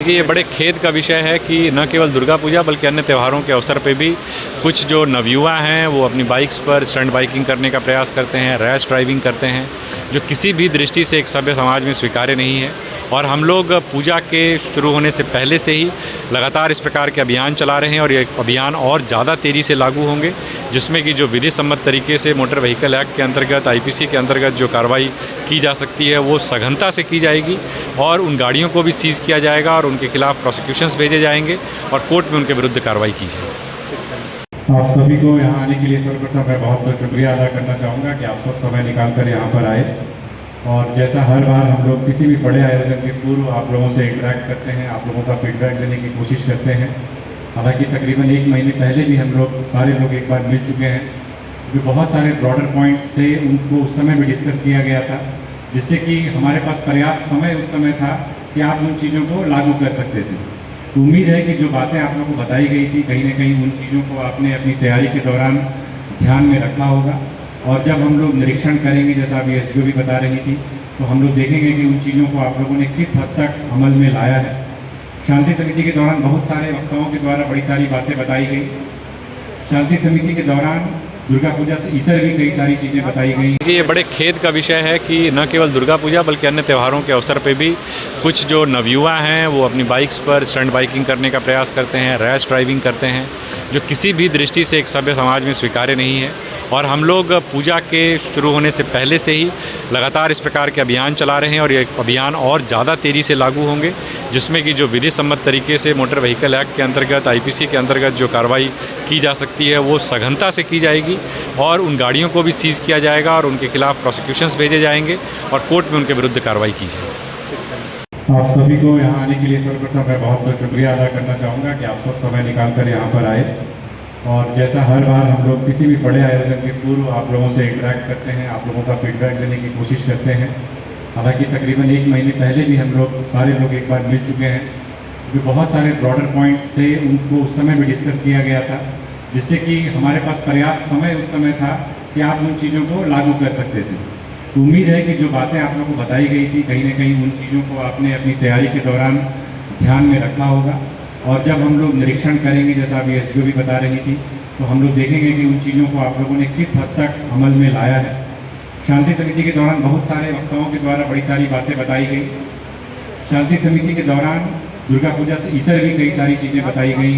देखिए, ये बड़े खेद का विषय है कि न केवल दुर्गा पूजा बल्कि अन्य त्योहारों के अवसर पे भी कुछ जो नवयुवा हैं वो अपनी बाइक्स पर स्टंट बाइकिंग करने का प्रयास करते हैं, रैश ड्राइविंग करते हैं, जो किसी भी दृष्टि से एक सभ्य समाज में स्वीकार्य नहीं है। और हम लोग पूजा के शुरू होने से पहले से ही लगातार इस प्रकार के अभियान चला रहे हैं और ये अभियान और ज़्यादा तेज़ी से लागू होंगे, जिसमें कि जो विधि सम्मत तरीके से मोटर व्हीकल एक्ट के अंतर्गत आईपीसी के अंतर्गत जो कार्रवाई की जा सकती है वो सघनता से की जाएगी और उन गाड़ियों को भी सीज़ किया जाएगा और उनके खिलाफ प्रोसिक्यूशंस भेजे जाएंगे और कोर्ट में उनके विरुद्ध कार्रवाई की जाएगी। आप सभी को यहाँ आने के लिए सर्वप्रथम मैं बहुत बहुत शुक्रिया अदा करना चाहूँगा कि आप सब समय निकाल कर यहाँ पर आए। और जैसा हर बार हम लोग किसी भी बड़े आयोजन के पूर्व आप लोगों से इंटरेक्ट करते हैं, आप लोगों का फीडबैक लेने की कोशिश करते हैं। हालांकि तकरीबन 1 महीने पहले भी हम लोग सारे लोग एक बार मिल चुके हैं, जो बहुत सारे ब्रॉडर पॉइंट्स थे उनको उस समय भी डिस्कस किया गया था, जिससे कि हमारे पास पर्याप्त समय उस समय था कि आप उन चीज़ों को लागू कर सकते थे। तो उम्मीद है कि जो बातें आप लोगों को बताई गई थी कहीं ना कहीं उन चीज़ों को आपने अपनी तैयारी के दौरान ध्यान में रखा होगा। और जब हम लोग निरीक्षण करेंगे, जैसा अभी एसडीओ भी बता रही थी, तो हम लोग देखेंगे कि उन चीज़ों को आप लोगों ने किस हद तक अमल में लाया है। शांति समिति के दौरान बहुत सारे वक्ताओं के द्वारा बड़ी सारी बातें बताई गई। शांति समिति के दौरान दुर्गा पूजा से इतर भी कई सारी चीज़ें बताई गई। ये बड़े खेद का विषय है कि न केवल दुर्गा पूजा बल्कि अन्य त्योहारों के अवसर पे भी कुछ जो नवयुवा हैं वो अपनी बाइक्स पर स्टंट बाइकिंग करने का प्रयास करते हैं, रैश ड्राइविंग करते हैं, जो किसी भी दृष्टि से एक सभ्य समाज में स्वीकार्य नहीं है। और हम लोग पूजा के शुरू होने से पहले से ही लगातार इस प्रकार के अभियान चला रहे हैं और ये अभियान और ज़्यादा तेज़ी से लागू होंगे, जिसमें कि जो विधि सम्मत तरीके से मोटर व्हीकल एक्ट के अंतर्गत आईपीसी के अंतर्गत जो कार्रवाई की जा सकती है वो सघनता से की जाएगी और उन गाड़ियों को भी सीज़ किया जाएगा और उनके खिलाफ प्रोसिक्यूशंस भेजे जाएंगे और कोर्ट में उनके विरुद्ध कार्रवाई की जाएगी। आप सभी को यहाँ आने के लिए सर्वप्रथम मैं बहुत बहुत शुक्रिया अदा करना चाहूँगा कि आप सब समय निकाल कर यहाँ पर आए। और जैसा हर बार हम लोग किसी भी बड़े आयोजन के पूर्व आप लोगों से इंटरेक्ट करते हैं, आप लोगों का फीडबैक लेने की कोशिश करते हैं। हालांकि तकरीबन 1 महीने पहले भी हम लोग सारे लोग एक बार मिल चुके हैं, जो बहुत सारे ब्रॉडर पॉइंट्स थे उनको उस समय भी डिस्कस किया गया था, जिससे कि हमारे पास पर्याप्त समय उस समय था कि आप उन चीज़ों को लागू कर सकते थे। तो उम्मीद है कि जो बातें आप लोगों को बताई गई थी कहीं ना कहीं उन चीज़ों को आपने अपनी तैयारी के दौरान ध्यान में रखा होगा। और जब हम लोग निरीक्षण करेंगे, जैसा अभी एसडीओ भी बता रही थी, तो हम लोग देखेंगे कि उन चीज़ों को आप लोगों ने किस हद तक अमल में लाया है। शांति समिति के दौरान बहुत सारे वक्ताओं के द्वारा बड़ी सारी बातें बताई गई। शांति समिति के दौरान दुर्गा पूजा से इतर भी कई सारी चीज़ें बताई गई।